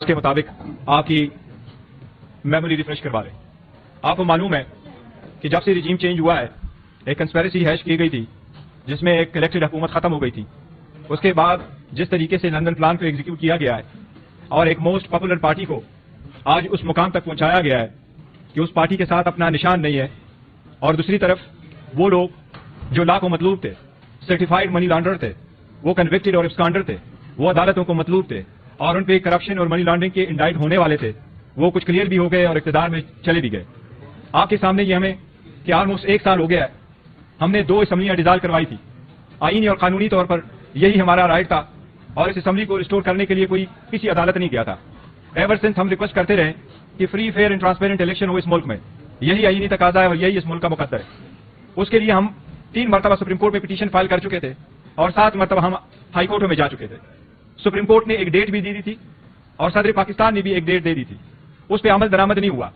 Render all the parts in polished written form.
के मुताबिक आपकी मेमोरी रिफ्रेश करवा लें। आपको मालूम है कि जब से रिजीम चेंज हुआ है एक कंस्पिरेसी हैश की गई थी जिसमें एक इलेक्टेड हुकूमत खत्म हो गई थी। उसके बाद जिस तरीके से लंदन प्लान को एग्जीक्यूट किया गया है और एक मोस्ट पॉपुलर पार्टी को आज उस मुकाम तक पहुंचाया गया है कि उस पार्टी के साथ अपना निशान नहीं है, और दूसरी तरफ वो लोग जो लाखों मतलूब थे, सर्टिफाइड मनी लॉन्डर थे, वो कन्विक्टेड और एब्सकॉन्डर थे, वो अदालतों को मतलूब थे और उन पे करप्शन और मनी लॉन्ड्रिंग के इंडाइट होने वाले थे, वो कुछ क्लियर भी हो गए और इक़्तिदार में चले भी गए। आपके सामने ये हमें कि ऑलमोस्ट 1 साल हो गया है, हमने 2 असम्बलियां डिसॉल्व करवाई थी। आईनी और कानूनी तौर पर यही हमारा राइट था और इस असम्बली को रिस्टोर करने के लिए कोई किसी अदालत नहीं गया था। एवर सिंस हम रिक्वेस्ट करते रहे कि free fair and transparent election हो इस मुल्क में, यही आईनी तकाजा है और यही इस मुल्क का मुकद्दर है। उसके लिए हम 3 मरतबा सुप्रीम कोर्ट में पिटीशन फाइल कर चुके थे और 7 मरतबा हम हाई कोर्ट में जा चुके थे। सुप्रीम कोर्ट ने एक डेट भी दी थी और सदर पाकिस्तान ने भी एक डेट दे दी थी, उस पर अमल दरामद नहीं हुआ।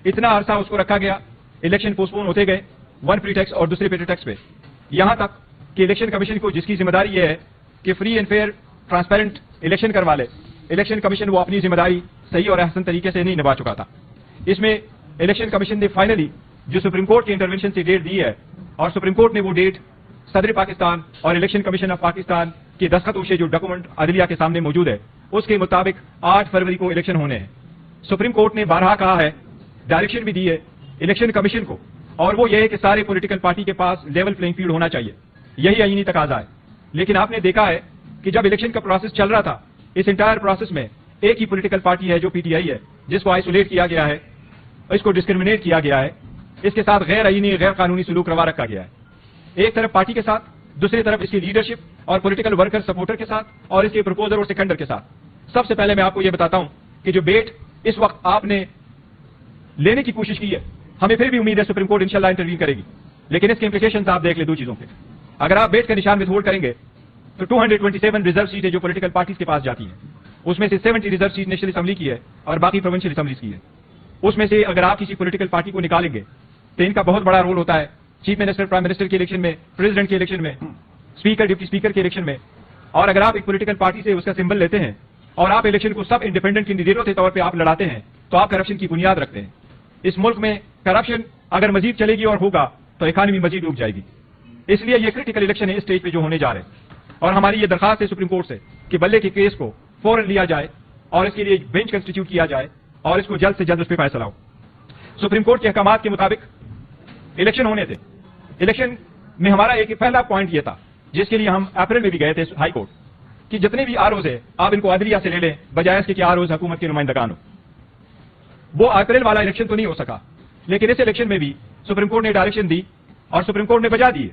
इतना अरसा उसको रखा गया, इलेक्शन पोस्टपोन होते गए, वन प्रीटेक्स्ट और दूसरे प्रीटेक्स्ट पे, यहां तक कि इलेक्शन कमीशन को जिसकी जिम्मेदारी यह है कि free and fair transparent election करवा ले, इलेक्शन कमीशन वो अपनी जिम्मेदारी सही और अहसन तरीके से नहीं निभा चुका था। इसमें इलेक्शन कमीशन ने फाइनली जो सुप्रीम कोर्ट के इंटरवेंशन से डेट दी है और सुप्रीम कोर्ट ने वो डेट सदर पाकिस्तान और इलेक्शन कमीशन ऑफ पाकिस्तान के दस्तखतों से जो डॉक्यूमेंट अदलिया के सामने मौजूद है उसके मुताबिक 8 फरवरी को इलेक्शन होने हैं। सुप्रीम कोर्ट ने बारहा कहा है, डायरेक्शन भी दी है इलेक्शन कमीशन को, और वो ये है कि सारे पॉलिटिकल पार्टी के पास लेवल प्लेइंग फील्ड होना चाहिए, यही आईनी तकाजा है। लेकिन आपने देखा है कि जब इलेक्शन का प्रोसेस चल रहा था, इस इंटायर प्रोसेस में एक ही पॉलिटिकल पार्टी है जो पीटीआई है, जिसको आइसोलेट किया गया है, इसको डिस्क्रिमिनेट किया गया है, इसके साथ गैर आईनी गैर कानूनी सलूक रवा रखा गया है। एक तरफ पार्टी के साथ, दूसरी तरफ इसकी लीडरशिप और पॉलिटिकल वर्कर सपोर्टर के साथ और इसके प्रपोजर और सेकेंडर के साथ। सबसे पहले मैं आपको यह बताता हूं कि जो बेट इस वक्त आपने लेने की कोशिश की है, हमें फिर भी उम्मीद है सुप्रीम कोर्ट इंशाल्लाह इंटरवीन करेगी, लेकिन इसके इंप्लीकेशंस आप देख ले 2 चीजों के। अगर आप बेट का निशान विथहोल्ड करेंगे तो 227 रिजर्व सीटें जो पॉलिटिकल पार्टीज के पास जाती हैं, उसमें से 70 रिजर्व सीट नेशनल असेंबली की है और बाकी प्रोविंशियल असेंबलीज की है। उसमें से अगर आप किसी पॉलिटिकल पार्टी को निकालेंगे तो इनका बहुत बड़ा रोल होता है चीफ मिनिस्टर, प्राइम मिनिस्टर के इलेक्शन में, प्रेसिडेंट के इलेक्शन में, स्पीकर, डिप्टी स्पीकर के इलेक्शन में। और अगर आप एक पॉलिटिकल पार्टी से उसका सिंबल लेते हैं और आप इलेक्शन को सब इंडिपेंडेंट कैंडिडेटों के तौर पर आप लड़ाते हैं तो आप करप्शन की बुनियाद रखते हैं। इस मुल्क में करप्शन अगर मजीद चलेगी और होगा तो इकॉनमी मजीद डूब जाएगी। इसलिए ये क्रिटिकल इलेक्शन है इस स्टेज पे जो होने जा रहे हैं, और हमारी ये दरखास्त है सुप्रीम कोर्ट से कि बल्ले के केस को फौरन लिया जाए और इसके लिए बेंच कंस्टिट्यूट किया जाए और इसको जल्द से जल्द उस पर फैसला हो। सुप्रीम कोर्ट के अहकामात के मुताबिक इलेक्शन होने थे। इलेक्शन में हमारा एक पहला पॉइंट ये था, जिसके लिए हम अप्रैल में भी गए थे हाई कोर्ट, कि जितने भी आरओज है आप इनको अदलिया से ले लें, बजाय इसके कि आरओज हुकूमत के नुमाइंदगान हो। वो अप्रैल वाला इलेक्शन तो नहीं हो सका, लेकिन इस इलेक्शन में भी सुप्रीम कोर्ट ने डायरेक्शन दी और सुप्रीम कोर्ट ने बजा दी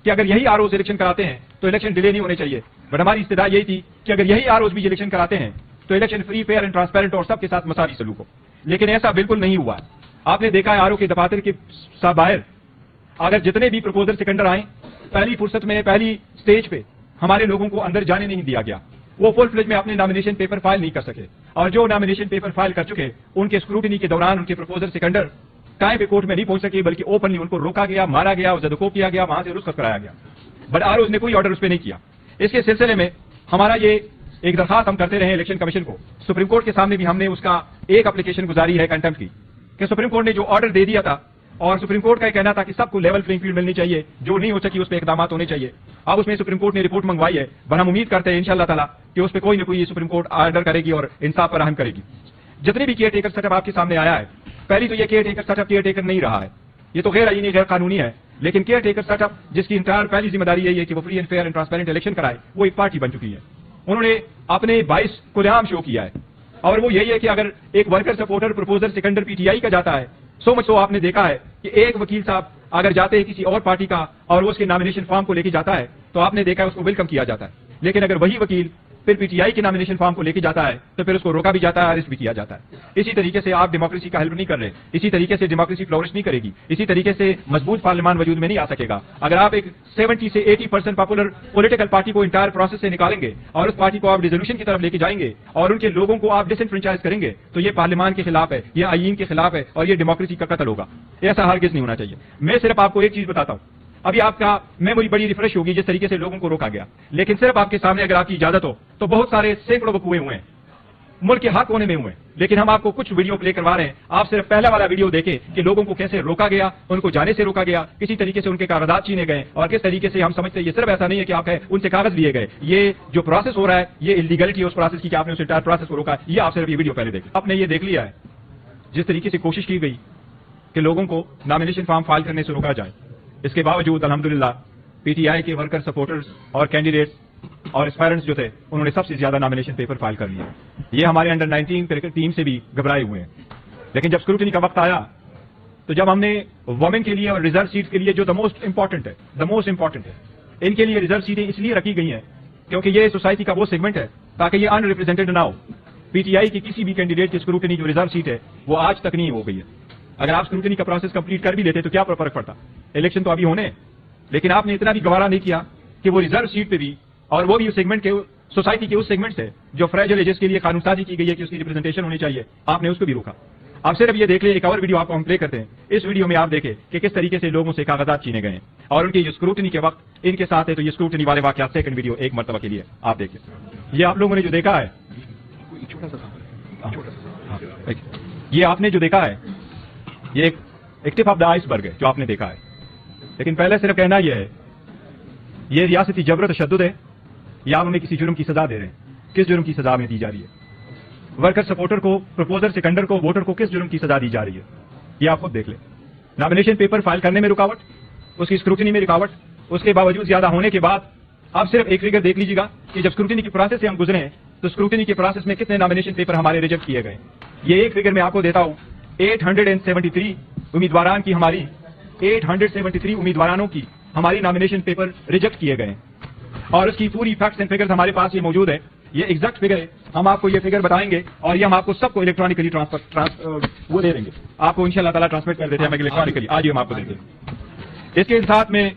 कि अगर यही आरओज इलेक्शन कराते हैं तो इलेक्शन डिले नहीं होने चाहिए। बट हमारी इस्तदा यही थी कि अगर यही आरओज भी इलेक्शन कराते हैं तो election free, fair and transparent और सबके साथ मसावी सलूक हो। लेकिन ऐसा बिल्कुल नहीं हुआ। आपने देखा है आरओ के दफातर के बाहर अगर जितने भी प्रपोजल सेकेंडर आए, पहली फुर्सत में पहली स्टेज पे हमारे लोगों को अंदर जाने नहीं दिया गया। वो फुल फ्लेज में अपने नॉमिनेशन पेपर फाइल नहीं कर सके, और जो नॉमिनेशन पेपर फाइल कर चुके उनके स्क्रूटिनी के दौरान उनके प्रपोजल सेकेंडर टाइम पे कोर्ट में नहीं पहुंच सके, बल्कि ओपनली उनको रोका गया, मारा गया, जदको किया गया, वहां से रुखसत कराया गया। बट आरओ ने कोई ऑर्डर उस पर नहीं किया। इसके सिलसिले में हमारा ये एक दरखास्त हम करते रहे इलेक्शन कमीशन को। सुप्रीम कोर्ट के सामने भी हमने उसका एक एप्लीकेशन गुजारी है कंटेम्प्ट की, कि सुप्रीम कोर्ट ने जो ऑर्डर दे दिया था, और सुप्रीम कोर्ट का कहना था कि सबको लेवल प्लेइंग फील्ड मिलनी चाहिए, जो नहीं हो सकी उस पर इकदाम होने चाहिए। अब उसमें सुप्रीम कोर्ट ने रिपोर्ट मंगवाई है, पर हम उम्मीद करते हैं इंशाअल्लाह ताला कि उस पर कोई न कोई सुप्रीम कोर्ट ऑर्डर करेगी और इंसाफ फराहम करेगी। जितने भी केयर टेकर सेटअप आपके सामने आया है, पहली तो ये care taker setup care taker नहीं रहा है, ये तो गैर आईनी गैर कानूनी है। लेकिन केयर टेकर सेटअप जिसकी इंटायर पहली जिम्मेदारी यही है कि वो free and fair and transparent election कराए, वो एक पार्टी बन चुकी है। उन्होंने अपने 22 खुलेआम शो किया है, और वो यही है कि अगर एक वर्कर सपोर्टर प्रपोजल सेकेंडर पीटीआई का जाता है, सो मच तो आपने देखा है कि एक वकील साहब अगर जाते हैं किसी और पार्टी का और वो उसके नॉमिनेशन फॉर्म को लेके जाता है तो आपने देखा है उसको वेलकम किया जाता है। लेकिन अगर वही वकील फिर पीटीआई के नॉमिनेशन फॉर्म को लेके जाता है तो फिर उसको रोका भी जाता है, अरेस्ट भी किया जाता है। इसी तरीके से आप डेमोक्रेसी का हेल्प नहीं कर रहे, इसी तरीके से डेमोक्रेसी फ्लोरिश नहीं करेगी, इसी तरीके से मजबूत पार्लियामान वजूद में नहीं आ सकेगा। अगर आप एक 70 से 80% पॉपुलर पॉलिटिकल पार्टी को इंटायर प्रोसेस से निकालेंगे और उस पार्टी को आप डिसोल्यूशन की तरफ लेके जाएंगे और उनके लोगों को आप डिसएनफ्रेंचाइज करेंगे, तो ये पार्लियामान के खिलाफ है, ये आईन के खिलाफ है और ये डेमोक्रेसी का कत्ल होगा। ऐसा हरगिज नहीं होना चाहिए। मैं सिर्फ आपको एक चीज बताता हूं, अभी आपका मेमोरी बड़ी रिफ्रेश होगी जिस तरीके से लोगों को रोका गया, लेकिन सिर्फ आपके सामने अगर आपकी इजाजत हो तो बहुत सारे सैकड़ों वकूए हुए हैं मुल्क के हर कोने में हुए, लेकिन हम आपको कुछ वीडियो प्ले करवा रहे हैं। आप सिर्फ पहला वाला वीडियो देखें कि लोगों को कैसे रोका गया, उनको जाने से रोका गया, किसी तरीके से उनके कागजात छीने गए, और किस तरीके से हम समझते हैं ये सिर्फ ऐसा नहीं है कि आप उनसे कागज लिए गए, ये जो प्रोसेस हो रहा है ये इलीगलिटी है उस प्रोसेस की कि आपने उस इंटायर प्रोसेस को रोका। ये आप सिर्फ ये वीडियो पहले देखें। आपने ये देख लिया है जिस तरीके से कोशिश की गई कि लोगों को नॉमिनेशन फॉर्म फाइल करने से रोका जाए, इसके बावजूद अल्हम्दुलिल्लाह पीटीआई के वर्कर, सपोर्टर्स और कैंडिडेट्स और एस्पायरेंट्स जो थे उन्होंने सबसे ज्यादा नॉमिनेशन पेपर फाइल कर लिया। ये हमारे अंडर 19 क्रिकेट टीम से भी घबराए हुए हैं। लेकिन जब स्क्रूटनी का वक्त आया तो जब हमने वुमेन के लिए और रिजर्व सीट के लिए जो द मोस्ट इंपॉर्टेंट है, इनके लिए रिजर्व सीटें इसलिए रखी गई हैं क्योंकि ये सोसाइटी का वो सेगमेंट है ताकि ये अनरिप्रेजेंटेड ना हो। पीटीआई की किसी भी कैंडिडेट की स्क्रूटनी जो रिजर्व सीट है वो आज तक नहीं हो गई है। अगर आप स्क्रूटनी का प्रोसेस कंप्लीट कर भी लेते तो क्या फर्क पड़ता, इलेक्शन तो अभी होने। लेकिन आपने इतना भी गवारा नहीं किया कि वो रिजर्व सीट पे भी, और वो भी उस सेगमेंट के, सोसाइटी के उस सेगमेंट से जो फ्रेजाइल एजेस के लिए कानून साजी की गई है कि उसकी रिप्रेजेंटेशन होनी चाहिए, आपने उसको भी रोका। आप सिर्फ ये देख ले, एक और वीडियो आपको हम प्ले करते हैं। इस वीडियो में आप देखें कि किस तरीके से लोगों से कागजात छीने गए और उनकी जो स्क्रूटनी के वक्त इनके साथ है। तो ये स्क्रूटनी वाले वाकयात सेकंड वीडियो एक मरतबा के लिए आप देखिए। ये आप लोगों ने जो देखा है, ये आपने जो देखा है ये एक टिप ऑफ द आइसबर्ग है जो आपने देखा है। लेकिन पहले सिर्फ कहना यह है, ये रियासती जबर तशद्दुद है या उन्हें किसी जुर्म की सजा दे रहे हैं? किस जुर्म की सजा में दी जा रही है? वर्कर, सपोर्टर को, प्रपोजर, सेकंडर को, वोटर को किस जुर्म की सजा दी जा रही है? ये आप खुद देख लें। नॉमिनेशन पेपर फाइल करने में रुकावट, उसकी स्क्रूटनी में रुकावट, उसके बावजूद ज्यादा होने के बाद आप सिर्फ एक फिगर देख लीजिएगा कि जब स्क्रूटनी की प्रोसेस से हम गुजरे हैं तो स्क्रूटनी के प्रोसेस में कितने नॉमिनेशन पेपर हमारे रिजेक्ट किए गए। ये एक फिगर मैं आपको देता हूं, 873 उम्मीदवारों की, हमारी 873 उम्मीदवारों की हमारी नॉमिनेशन पेपर रिजेक्ट किए गए और उसकी पूरी फैक्ट्स एंड फिगर्स हमारे पास ये मौजूद है। ये एग्जैक्ट फिगर है, हम आपको ये फिगर बताएंगे और ये हम आपको सबको इलेक्ट्रॉनिकली वो दे देंगे, आपको इंशाल्लाह ताला ट्रांसमिट कर देते हैं इलेक्ट्रॉनिकली। आज ही हम आपको देंगे। इसके साथ में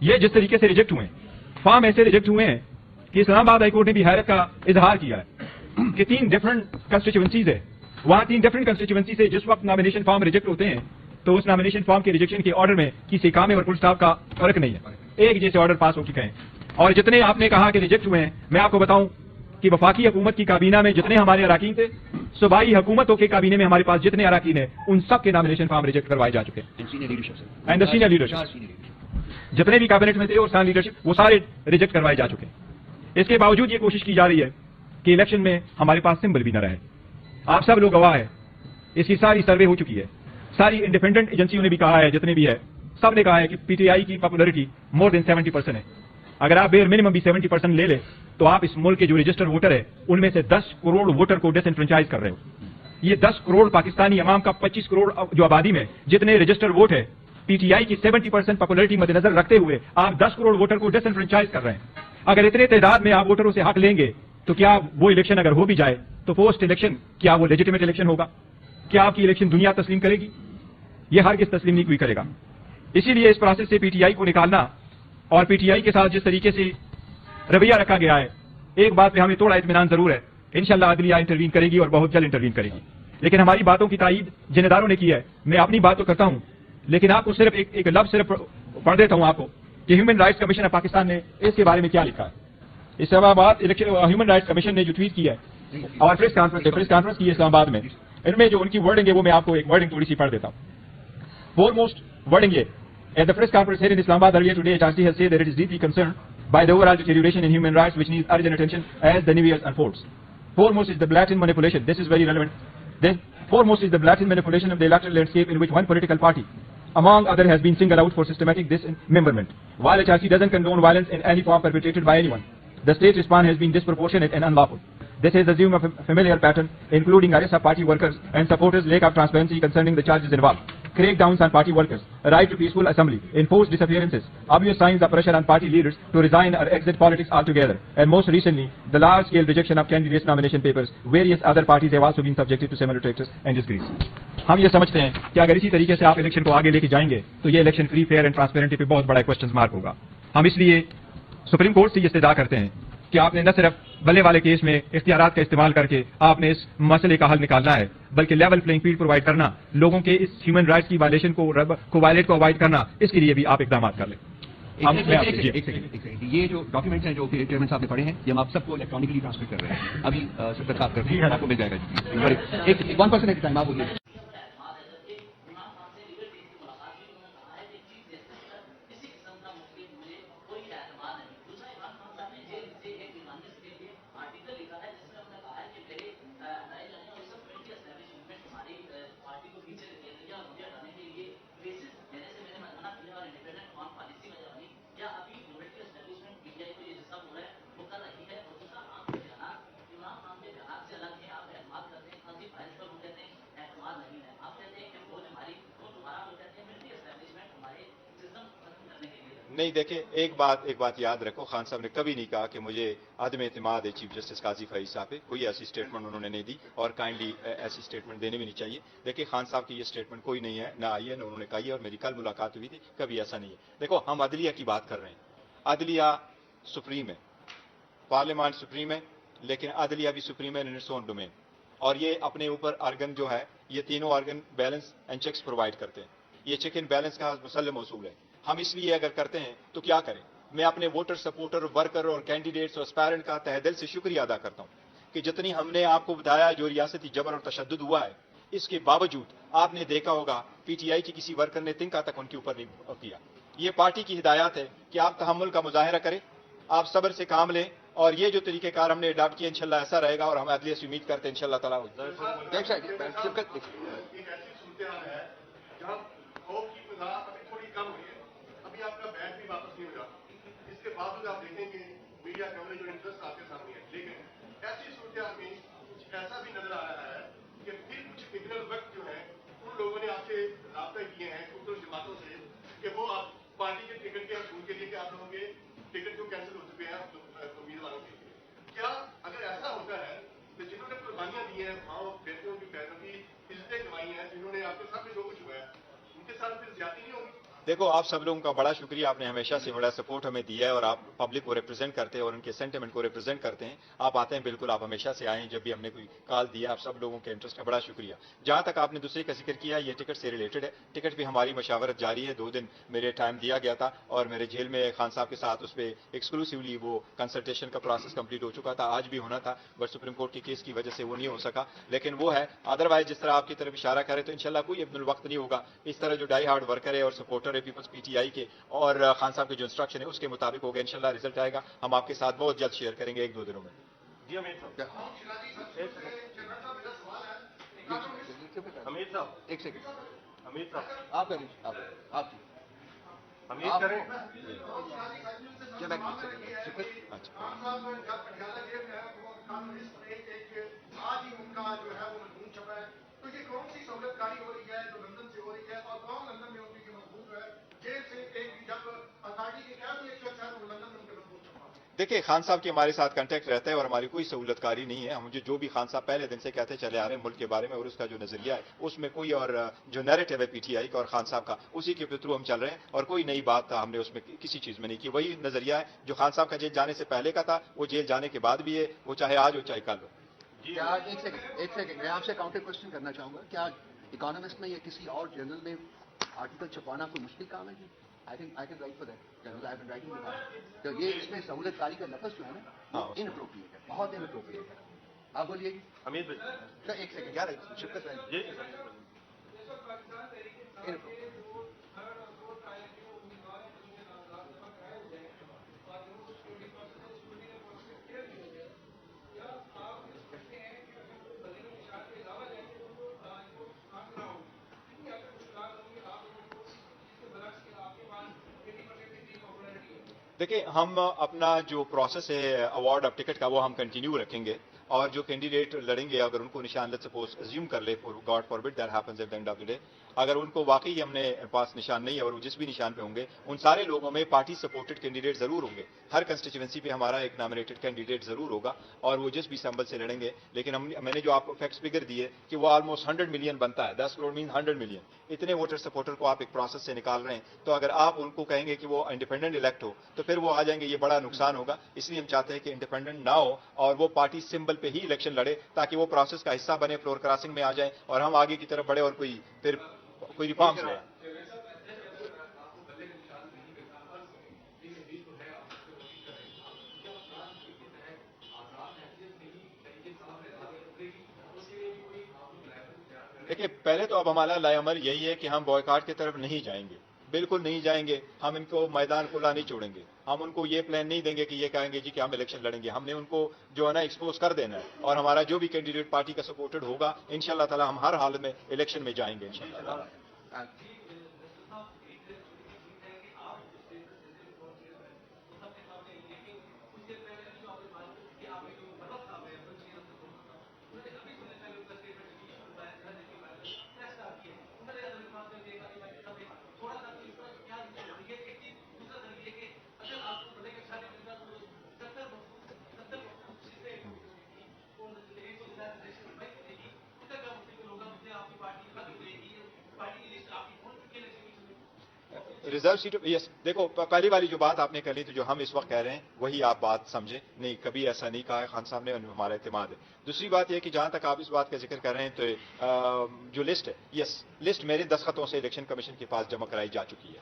ये जिस तरीके से रिजेक्ट हुए, फॉर्म ऐसे रिजेक्ट हुए हैं कि इस्लामाबाद हाईकोर्ट ने भी हैरत का इजहार किया है कि 3 डिफरेंट कंस्टिट्यूएंसीज है, वहां 3 डिफरेंट कंस्टिट्यूएंसी से जिस वक्त नॉमिनेशन फॉर्म रिजेक्ट होते हैं तो उस नॉमिनेशन फॉर्म के रिजेक्शन के ऑर्डर में किसी कामे और फुल स्टॉप का फर्क नहीं है, एक जैसे ऑर्डर पास हो चुके हैं। और जितने आपने कहा कि रिजेक्ट हुए हैं, मैं आपको बताऊं कि वफाकी हुकूमत की काबीना में जितने हमारे अराकीन थे, सूबाई हुकूमतों के काबीने में हमारे पास जितने अराकीन है उन सब के नॉमिनेशन फॉर्म रिजेक्ट करवाए जा चुके हैं। एंड द सीनियर लीडरशिप जितने भी कैबिनेट में थे और सीनियर लीडरशिप वो सारे रिजेक्ट करवाए जा चुके हैं। इसके बावजूद ये कोशिश की जा रही है कि इलेक्शन में हमारे पास सिंबल भी न रहे। आप सब लोग गवाह है, इसकी सारी सर्वे हो चुकी है, सारी इंडिपेंडेंट एजेंसियों ने भी कहा है, जितने भी है सब ने कहा है कि पीटीआई की पॉपुलैरिटी मोर देन 70% है। अगर आप बेयर मिनिमम भी 70% ले ले तो आप इस मुल्क के जो रजिस्टर्ड वोटर है उनमें से 10 करोड़ वोटर को डिसएनफ्रेंचाइज कर रहे हो। ये 10 करोड़ पाकिस्तानी अवाम का 25 करोड़ जो आबादी में जितने रजिस्टर्ड वोट है, पीटीआई की 70% पॉपुलैरिटी मद्देनजर रखते हुए आप 10 करोड़ वोटर को डिसएनफ्रेंचाइज कर रहे हैं। अगर इतने तादाद में आप वोटरों से हक लेंगे तो क्या वो इलेक्शन अगर हो भी जाए तो पोस्ट इलेक्शन क्या वो लेजिटिमेट इलेक्शन होगा? क्या आपकी इलेक्शन दुनिया तस्लीम करेगी? ये हर किस तस्लीम नहीं कोई करेगा। इसीलिए इस प्रोसेस से पीटीआई को निकालना और पीटीआई के साथ जिस तरीके से रवैया रखा गया है, एक बात पे हमें थोड़ा इत्मीनान जरूर है, इंशाल्लाह अदलिया इंटरवीन करेगी और बहुत जल्द इंटरवीन करेगी। लेकिन हमारी बातों की तायीद जिन इदारों ने की है, मैं अपनी बात तो करता हूं लेकिन आपको सिर्फ एक लफ्ज सिर्फ पढ़ देता हूं आपको कि human rights commission of Pakistan ने इसके बारे में क्या लिखा है। इस्लामाबाद ह्यूमन राइट्स कमीशन ने जो ट्वीट किया है और प्रेस कॉन्फ्रेंस की इस्लामाबाद में, इनमें जो उनकी वर्डिंग है वो मैं आपको एक वर्डिंग थोड़ी सी पढ़ देता हूं। फोरमोस्ट वर्डिंग ये, at the press conference held in Islamabad earlier today, HRC has said that it is deeply concerned by the overall deterioration in human rights which needs urgent attention as the new year unfolds. Foremost is the blatant manipulation. This is very relevant. Then, foremost is the blatant manipulation of the electoral landscape in which one political party, among others, has been singled out for systematic dismemberment. While HRC doesn't condone violence in any form perpetrated by anyone, the state response has been disproportionate and unlawful. This has assumed a familiar pattern, including arrests of party workers and supporters, lack of transparency concerning the charges involved, crackdowns on party workers, right to peaceful assembly, enforced disappearances, obvious signs of pressure on party leaders to resign or exit politics altogether, and most recently, the large-scale rejection of candidates' nomination papers. Various other parties have also been subjected to similar practices and disgrace. हम ये समझते हैं कि अगर इसी तरीके से आप इलेक्शन को आगे लेके जाएंगे तो ये election free, fair and transparency पे बहुत बड़ा क्वेश्चन मार्क होगा। हम इसलिए सुप्रीम कोर्ट से ये इस्तदा करते हैं कि आपने न सिर्फ बल्ले वाले केस में इख्तियारात का इस्तेमाल करके आपने इस मसले का हल निकालना है, बल्कि लेवल प्लेइंग फील्ड प्रोवाइड करना, लोगों के इस ह्यूमन राइट्स की वायलेशन को वायलेट को अवॉइड करना, इसके लिए भी आप इकदाम कर लें। ایک سیکنڈ یہ جو ڈاکیومنٹس ہیں جو کہ چیئرمین صاحب نے پڑھے ہیں یہ ہم آپ سب کو الیکٹرانکلی ٹرانسفر کر رہے ہیں ابھی سب درخواست کرتے ہیں آپ کو مل جائے گا ایک 1% ایٹ ٹائم آپ بولیے نہیں دیکھیں ایک بات یاد رکھو، خان صاحب نے کبھی نہیں کہا کہ مجھے عدم اعتماد ہے چیف جسٹس قاضی فائز صاحب پہ، کوئی ایسی اسٹیٹمنٹ انہوں نے نہیں دی اور کائنڈلی ایسی اسٹیٹمنٹ دینے بھی نہیں چاہیے۔ دیکھیں خان صاحب کی یہ اسٹیٹمنٹ کوئی نہیں ہے، نہ آئی ہے، نہ انہوں نے کہی ہے، اور میری کل ملاقات ہوئی تھی، کبھی ایسا نہیں ہے۔ دیکھو ہم عدلیہ کی بات کر رہے ہیں، عدلیہ سپریم ہے، پارلیمان سپریم ہے، لیکن عدلیہ بھی سپریم ہے ان اٹس اون ڈومین، اور یہ اپنے اوپر آرگن جو ہے یہ تینوں organ balance and checks provide کرتے ہیں۔ یہ چیک اینڈ بیلنس کا مسلم اصول ہے۔ ہم اس لیے اگر کرتے ہیں تو کیا کریں؟ میں اپنے ووٹر، سپورٹر، ورکر اور کینڈیڈیٹس اور اسپائرنٹ کا تہ دل سے شکریہ ادا کرتا ہوں کہ جتنی ہم نے آپ کو بتایا جو ریاستی جبر اور تشدد ہوا ہے، اس کے باوجود آپ نے دیکھا ہوگا پی ٹی آئی کی کسی ورکر نے تنکا تک ان کے اوپر نہیں کیا۔ یہ پارٹی کی ہدایات ہے کہ آپ تحمل کا مظاہرہ کریں، آپ صبر سے کام لیں، اور یہ جو طریقہ کار ہم نے اڈاپٹ کیا انشاءاللہ ایسا رہے گا، اور ہم عدلیہ سے امید کرتے ہیں انشاءاللہ تعالیٰ آپ کا بیٹ بھی واپس نہیں ہو جاتا، اس کے باوجود آپ دیکھیں گے میڈیا کوریج اور انٹرسٹ آپ کے سامنے ہے، لیکن ایسی صورتحال میں کچھ ایسا بھی نظر آ رہا ہے کہ پھر کچھ پگنل وقت جو ہے ان لوگوں نے آپ سے رابطہ کیے ہیں مختلف جماعتوں سے کہ وہ آپ پارٹی کے ٹکٹ کے حصول کے لیے کہ آپ لوگوں کے ٹکٹ جو کینسل ہو چکے ہیں امیدواروں کے لیے، کیا اگر ایسا ہوتا ہے تو جنہوں نے قربانیاں دی ہیں، ماؤں بیٹوں کی بہنوں کی عزتیں گنوائی ہیں، جنہوں نے آپ کے سامنے جو کچھ ہوا ہے ان کے ساتھ پھر زیادتی نہیں ہوگی؟ دیکھو آپ سب لوگوں کا بڑا شکریہ، آپ نے ہمیشہ سے بڑا سپورٹ ہمیں دیا ہے، اور آپ پبلک کو ریپرزینٹ کرتے ہیں اور ان کے سینٹیمنٹ کو ریپرزینٹ کرتے ہیں۔ آپ آتے ہیں، بالکل آپ ہمیشہ سے آئیں جب بھی ہم نے کوئی کال دیا، آپ سب لوگوں کے انٹرسٹ کا بڑا شکریہ۔ جہاں تک آپ نے دوسرے کا ذکر کیا، یہ ٹکٹ سے ریلیٹڈ ہے، ٹکٹ بھی ہماری مشاورت جاری ہے۔ 2 دن میرے ٹائم دیا گیا تھا، اور میرے جیل میں خان صاحب کے ساتھ اس پہ ایکسکلوسیولی وہ کنسلٹیشن کا پروسیس کمپلیٹ ہو چکا تھا، آج بھی ہونا تھا، بٹ سپریم کورٹ کے کیس کی وجہ سے وہ نہیں ہو سکا، لیکن وہ ہے ادروائز جس طرح آپ کی طرف اشارہ کرے تو انشاءاللہ کوئی ابن الوقت نہیں ہوگا۔ اس طرح جو ڈائی ہارڈ ورکر ہے اور سپورٹر ہے پیپلز پی ٹی آئی کے، اور خان صاحب کے جو انسٹرکشن ہے اس کے مطابق ہوگا، انشاءاللہ رزلٹ آئے گا، ہم آپ کے ساتھ بہت جلد شیئر کریں گے 1-2 دنوں میں۔ جی امیر صاحب، ایک سیکنڈ امیر صاحب آپ کریں آپ امیر کریں کیا میں آج ہی ان کا جو ہے وہ مضمون چھپا ہے، تو یہ کون سی سہولت کاری ہو رہی ہے جو لندن سے ہو رہی ہے، اور کون لندن میں ان کی مضمون جو ہے جیل سے ایک جب اتھارٹی کے کیا بھی ایک شخص ہے وہ لندن میں ان کے مضمون چھپا ہے؟ دیکھیں خان صاحب کی ہمارے ساتھ کنٹیکٹ رہتا ہے اور ہماری کوئی سہولت کاری نہیں ہے۔ مجھے جو بھی خان صاحب پہلے دن سے کہتے چلے آ رہے ہیں ملک کے بارے میں اور اس کا جو نظریہ ہے اس میں کوئی اور جو نیریٹو ہے پی ٹی آئی کا اور خان صاحب کا اسی کے تھرو ہم چل رہے ہیں، اور کوئی نئی بات ہم نے اس میں کسی چیز میں نہیں کی۔ وہی نظریہ ہے جو خان صاحب کا جیل جانے سے پہلے کا تھا، وہ جیل جانے کے بعد بھی ہے، وہ چاہے آج ہو چاہے کل ہو۔ کیا ایک سیکنڈ میں آپ سے کاؤنٹر کوشچن کرنا چاہوں گا، کیا اکانومسٹ میں یا کسی اور جرنل میں آرٹیکل چھپوانا کوئی مشکل کام ہے؟ I can write for that journal I can writing, تو یہ اس میں سہولت کاری کا لفظ جو ہے نا ان اپروپریٹ ہے، بہت ان اپروپریٹ ہے۔ آپ بولیے جی امیر بھائی ایک سیکنڈ یار شفقت جی دیکھیں ہم اپنا جو پروسیس ہے اوارڈ آف ٹکٹ کا وہ ہم کنٹینیو رکھیں گے، اور جو کینڈیڈیٹ لڑیں گے اگر ان کو نشان لیٹ سپوز ازیوم کر لے، God forbid that happens at the end of the day, اگر ان کو واقعی ہم نے پاس نشان نہیں ہے اور وہ جس بھی نشان پہ ہوں گے ان سارے لوگوں میں پارٹی سپورٹڈ کینڈیڈیٹ ضرور ہوں گے۔ ہر کنسٹیچوئنسی پہ ہمارا ایک نامنیٹڈ کینڈیڈیٹ ضرور ہوگا، اور وہ جس بھی سمبل سے لڑیں گے، لیکن میں نے جو آپ کو فیکٹس فگر دیے کہ وہ آلموسٹ 100 ملین بنتا ہے، 10 کروڑ مین 100 ملین، اتنے ووٹر سپورٹر کو آپ ایک پروسیس سے نکال رہے ہیں، تو اگر آپ ان کو کہیں گے کہ وہ انڈیپینڈنٹ الیکٹ ہو تو پھر وہ آ جائیں گے، یہ بڑا نقصان ہوگا۔ اس لیے ہم چاہتے ہیں کہ انڈیپینڈنٹ نہ ہو اور وہ پارٹی سمبل پہ ہی الیکشن لڑے، تاکہ وہ پروسیس کا حصہ بنے، فلور کراسنگ میں آ جائیں اور ہم آگے کی طرف بڑھے اور کوئی ریفارمز ہو۔ دیکھیے پہلے تو اب ہمارا لائے عمل یہی ہے کہ ہم بوائکاٹ کی طرف نہیں جائیں گے، بالکل نہیں جائیں گے. ہم ان کو میدان کھلا نہیں چھوڑیں گے. ہم ان کو یہ پلان نہیں دیں گے کہ یہ کہیں گے جی کہ ہم الیکشن لڑیں گے. ہم نے ان کو جو ہے نا ایکسپوز کر دینا ہے، اور ہمارا جو بھی کینڈیڈیٹ پارٹی کا سپورٹڈ ہوگا انشاءاللہ تعالی ہم ہر حال میں الیکشن میں جائیں گے انشاءاللہ تعالی. ریزرو سیٹ یس دیکھو پہلی والی جو بات آپ نے کر لی تو جو ہم اس وقت کہہ رہے ہیں وہی آپ بات سمجھیں. نہیں کبھی ایسا نہیں کہا ہے خان صاحب نے، ہمارا اعتماد ہے. دوسری بات یہ کہ جہاں تک آپ اس بات کا ذکر کر رہے ہیں تو جو لسٹ ہے، یس لسٹ میرے دستخطوں سے الیکشن کمیشن کے پاس جمع کرائی جا چکی ہے.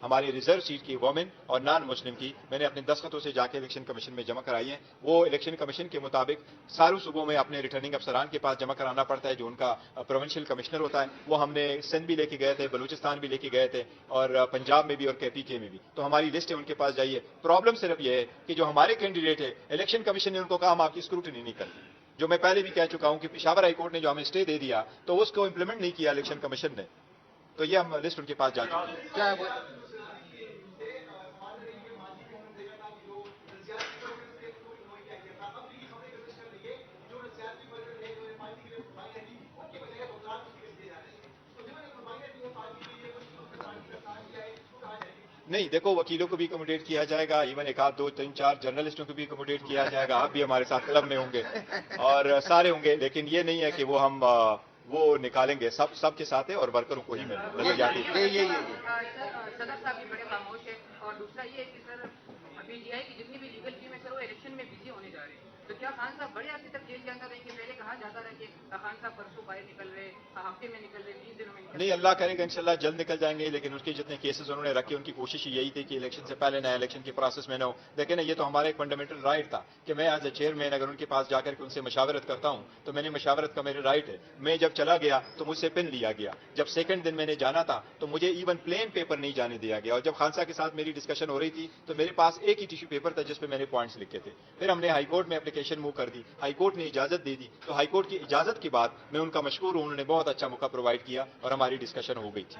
ہماری ریزرو سیٹ کی وومن اور نان مسلم کی میں نے اپنے دستخطوں سے جا کے الیکشن کمیشن میں جمع کرائی ہیں. وہ الیکشن کمیشن کے مطابق ساروں صوبوں میں اپنے ریٹرننگ افسران کے پاس جمع کرانا پڑتا ہے جو ان کا پروونشل کمشنر ہوتا ہے. وہ ہم نے سندھ بھی لے کے گئے تھے، بلوچستان بھی لے کے گئے تھے، اور پنجاب میں بھی اور کے پی کے میں بھی. تو ہماری لسٹ ہے ان کے پاس جائیے. پرابلم صرف یہ ہے کہ جو ہمارے کینڈیڈیٹ ہے الیکشن کمیشن نے ان کو کہا ہم آپ کی اسکروٹنی نہیں کرتے. جو میں پہلے بھی کہہ چکا ہوں کہ پشاور ہائی کورٹ نے جو ہمیں اسٹے دے دیا تو اس کو امپلیمنٹ نہیں کیا الیکشن کمیشن نے. تو یہ ہم لسٹ ان کے پاس جا چکے ہیں. نہیں دیکھو وکیلوں کو بھی اکوموڈیٹ کیا جائے گا، ایون ایک آدھ دو تین چار جرنلسٹوں کو بھی اکوموڈیٹ کیا جائے گا. آپ بھی ہمارے ساتھ کلب میں ہوں گے اور سارے ہوں گے. لیکن یہ نہیں ہے کہ وہ ہم وہ نکالیں گے. سب کے ساتھ ہے اور ورکروں کو ہی ملیں جاتی. صدر صاحب بھی بڑے خاموش ہے. اور دوسرا یہ ہے کہ سر پی ٹی آئی کی جتنی بھی لیگل ٹیم ہے سر وہ الیکشن میں بزی ہونے جا رہے ہیں. تو کیا خان صاحب بڑے عرصے تک جیل کے اندر رہیں گے؟ پہلے کہا جاتا رہا کہ خان صاحب پرسوں باہر نکل رہے، ہفتے میں نکل رہے، 20 دنوں میں نکل رہے. نہیں اللہ کرے گا انشاءاللہ جلد نکل جائیں گے. لیکن اس کے جتنے کیسز انہوں نے رکھے ان کی کوشش یہی تھی کہ الیکشن سے پہلے نہ الیکشن کے پروسیس میں نہ ہو. لیکن یہ تو ہمارا ایک فنڈامنٹل رائٹ تھا کہ میں ایز اے چیئرمین اگر ان کے پاس جا کر کے ان سے مشاورت کرتا ہوں تو میں نے مشاورت کا میرے رائٹ ہے. میں جب چلا گیا تو مجھ سے پن لیا گیا. جب سیکنڈ دن میں نے جانا تھا تو مجھے ایون پلین پیپر نہیں جانے دیا گیا. اور جب خان صاحب کے ساتھ میری ڈسکشن ہو رہی تھی تو میرے پاس ایک ہی ٹیشو پیپر تھا جس پہ میں نے پوائنٹس لکھے تھے. پھر ہم نے ہائی کورٹ میں اپلیکیشن موو کر دی. ہائی کورٹ نے اجازت دے دی. تو ہائی کورٹ کی اجازت کے بعد میں ان کا مشکور ہوں، انہوں نے بہت اچھا موقع پرووائڈ کیا اور ہماری ڈسکشن ہو گئی تھی.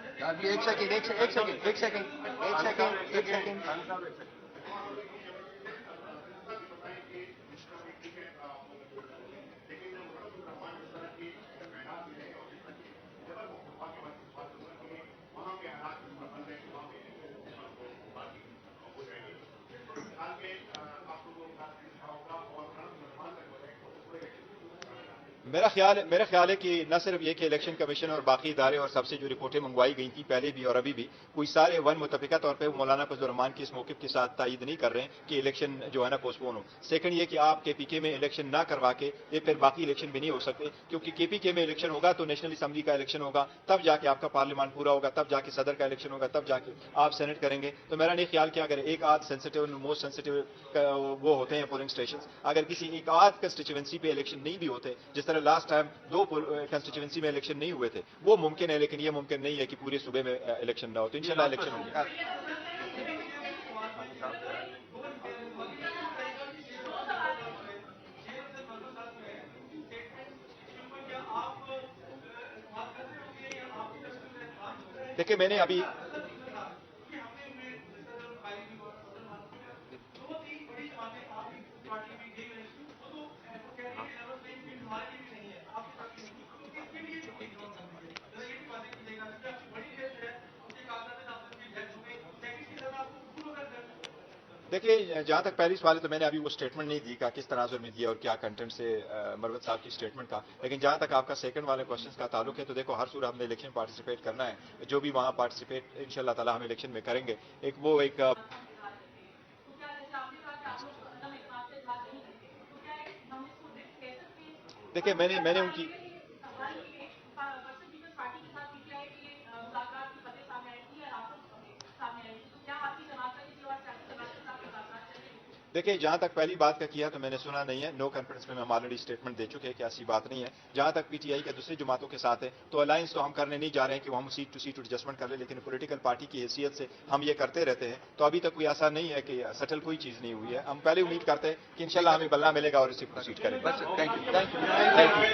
ایک سیکنڈ. میرا خیال ہے کہ نہ صرف یہ کہ الیکشن کمیشن اور باقی ادارے اور سب سے جو رپورٹیں منگوائی گئی تھیں پہلے بھی اور ابھی بھی کوئی سارے ون متفقہ طور پہ مولانا فضل الرحمان کی اس موقف کے ساتھ تائید نہیں کر رہے ہیں کہ الیکشن جو ہے نا پوسٹ پون ہو. سیکنڈ یہ کہ آپ کے پی کے میں الیکشن نہ کروا کے یہ پھر باقی الیکشن بھی نہیں ہو سکتے، کیونکہ کے پی کے میں الیکشن ہوگا تو نیشنل اسمبلی کا الیکشن ہوگا، تب جا کے آپ کا پارلیمان پورا ہوگا، تب جا کے صدر کا الیکشن ہوگا، تب جا کے آپ سینٹ کریں گے. تو میرا نہیں خیال کہ اگر ایک آدھ سینسٹیو موسٹ سینسٹیو وہ ہوتے ہیں پولنگ اسٹیشن، اگر کسی ایک آدھ کنسٹیچوئنسی پہ الیکشن نہیں بھی ہوتے، جس طرح لاسٹ ٹائم 2 کنسٹیچوئنسی میں الیکشن نہیں ہوئے تھے، وہ ممکن ہے. لیکن یہ ممکن نہیں ہے کہ پورے صوبے میں الیکشن نہ ہو. تو انشاءاللہ الیکشن ہوگا. دیکھیں میں نے ابھی دیکھیے جہاں تک پہلی سوال ہے تو میں نے ابھی وہ اسٹیٹمنٹ نہیں دی کہ کس تناظر میں دیا اور کیا کنٹینٹ سے مروت صاحب کی اسٹیٹمنٹ کا. لیکن جہاں تک آپ کا سیکنڈ والے کوشچن کا تعلق ہے تو دیکھو ہر صورت ہم نے الیکشن پارٹیسپیٹ کرنا ہے. جو بھی وہاں پارٹیسپیٹ انشاءاللہ تعالی ہم الیکشن میں کریں گے. ایک دیکھیں میں نے ان کی دیکھیں جہاں تک پہلی بات کا کیا تو میں نے سنا نہیں ہے. نو کانفیڈنس میں ہم آلریڈی اسٹیٹمنٹ دے چکے ہیں کہ ایسی بات نہیں ہے. جہاں تک پی ٹی آئی کے دوسری جماعتوں کے ساتھ ہے تو الائنس تو ہم کرنے نہیں جا رہے ہیں کہ وہ ہم سیٹ ٹو سیٹ ایڈجسٹمنٹ کر لیں, لیکن پولیٹیکل پارٹی کی حیثیت سے ہم یہ کرتے رہتے ہیں. تو ابھی تک کوئی ایسا نہیں ہے کہ سٹل کوئی چیز نہیں ہوئی ہے. ہم پہلے امید کرتے ہیں کہ انشاءاللہ ہمیں بلنا ملے گا اور اسے پروسیڈ کریں گے. بس تھینک یو تھینک یو